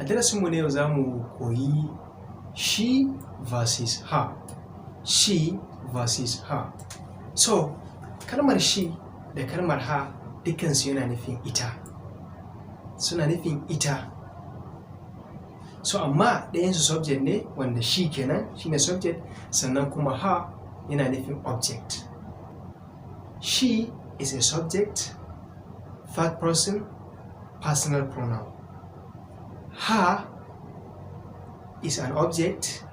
A darasinmu na yau za mu koyi she versus her. She versus her. So, kalmar she da kalmar her dukansu yana nufin ita. Suna nufin ita. So, amma ɗayansu subject ne wanda she kenan shine subject, sannan kuma her yana nufin object. She is a subject, third person, personal pronoun. Her is an object,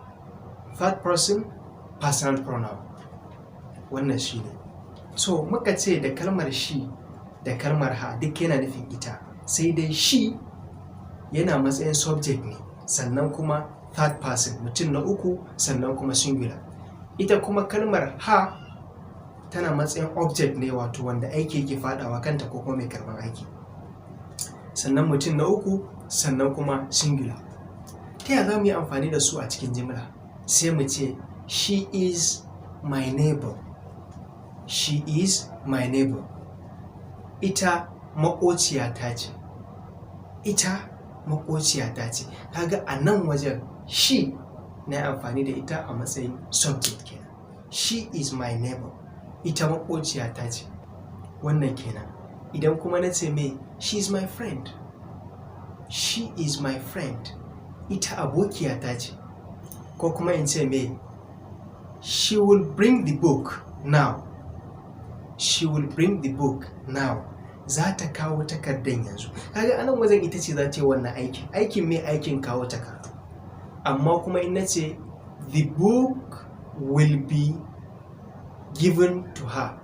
third person, personal pronoun. Wannan shi ne. So, muka ce da kalmar she da kalmar her duk yana nufin ita, sai dai she yana matsayin subject ne, sannan kuma third person, mutum na uku, sannan kuma singular. Ita kuma kalmar her tana matsayin object ne, wato wanda aiki yake faɗawa kanta ko kuma mai karɓar aiki. Sannan mutum na uku, sannan kuma singular. Ta yaya za mu yi amfani da su a cikin jimla? Sai mu ce she is my neighbor. She is my neighbor. Ita maƙociyata ce. Ita maƙociyata ce. Kaga a nan wajen she na amfani da ita a matsayin subject kenan. She is my neighbor. Ita maƙociyata ce. Wannan kenan. Idan kuma na ce me, she is my friend. She is my friend. Ita abokiyata ce. Ko kuma in ce me, she will bring the book now. She will bring the book now. Za ta kawo takardan yanzu. Kaga anan wajen ita ce za ta yi wannan aikin. Aikin me? Aikin kawo takardu. Amma kuma in na ce the book will be given to her.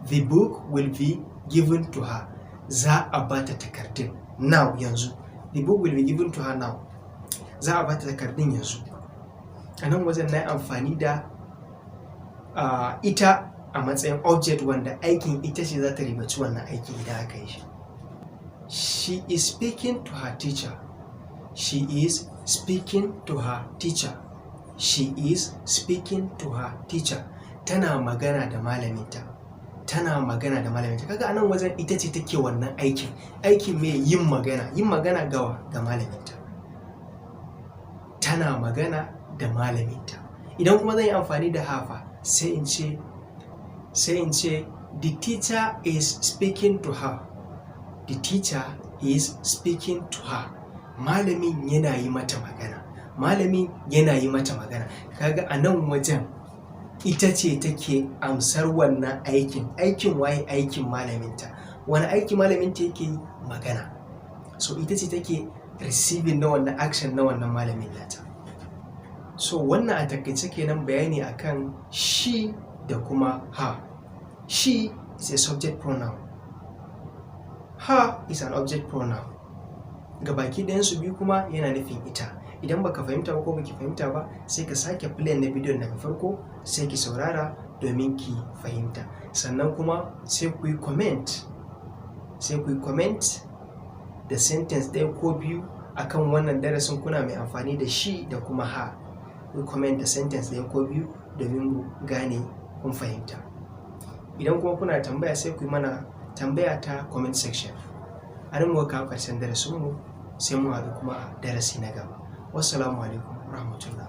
The book will be given to her. Za a ba ta takardun now yanzu. The book will be given to her now. Za a ba ta takardun yanzu. A nan wajen na yi amfani da ita a matsayin object wanda aikin ita ce za ta ribaci wannan aiki idan aka yi shi. She is speaking to her teacher. She is speaking to her teacher. She is speaking to her teacher. Tana magana da malaminta. Tana magana da malaminta. Kaga anan wajen ita ce take wannan aikin. Aikin me? Yin magana. Yin magana gawa? Ga malaminta. Tana magana da malaminta. Idan kuma zan yi amfani da hafa, sai in ce the teacher is speaking to her. The teacher is speaking to her. Malamin yana yi mata magana. Malamin yana yi mata magana. Kaga a nan wajen ita ce take amsar wannan aikin. Aikin waye? Aikin malaminta. Wani aiki malaminta yake yi? Magana. So ita ce take receiving na wannan action na wannan malamin nata. So wannan a takaice kenan bayani akan she da kuma her. She is a subject pronoun. Her is an object pronoun. Gabaki ɗayansu biyu kuma yana nufin ita. Idan baka fahimta ba ko baki fahimta ba, sai ka sake play na bidiyon daga farko, sai ki saurara domin ki fahimta. Sannan kuma sai ku yi comment. Sai ku yi comment da sentence ɗaya ko biyu akan wannan darasin kuna mai amfani da she da kuma her. Ku comment da sentence ɗaya ko biyu domin mu gane kun fahimta. Idan kuma kuna tambaya, sai ku yi mana tambaya ta comment section. A nan muka kawo ƙarshen darasinmu, sai mu haɗu kuma a darasi na gaba. Wassalamu alaikum warahmatullahi.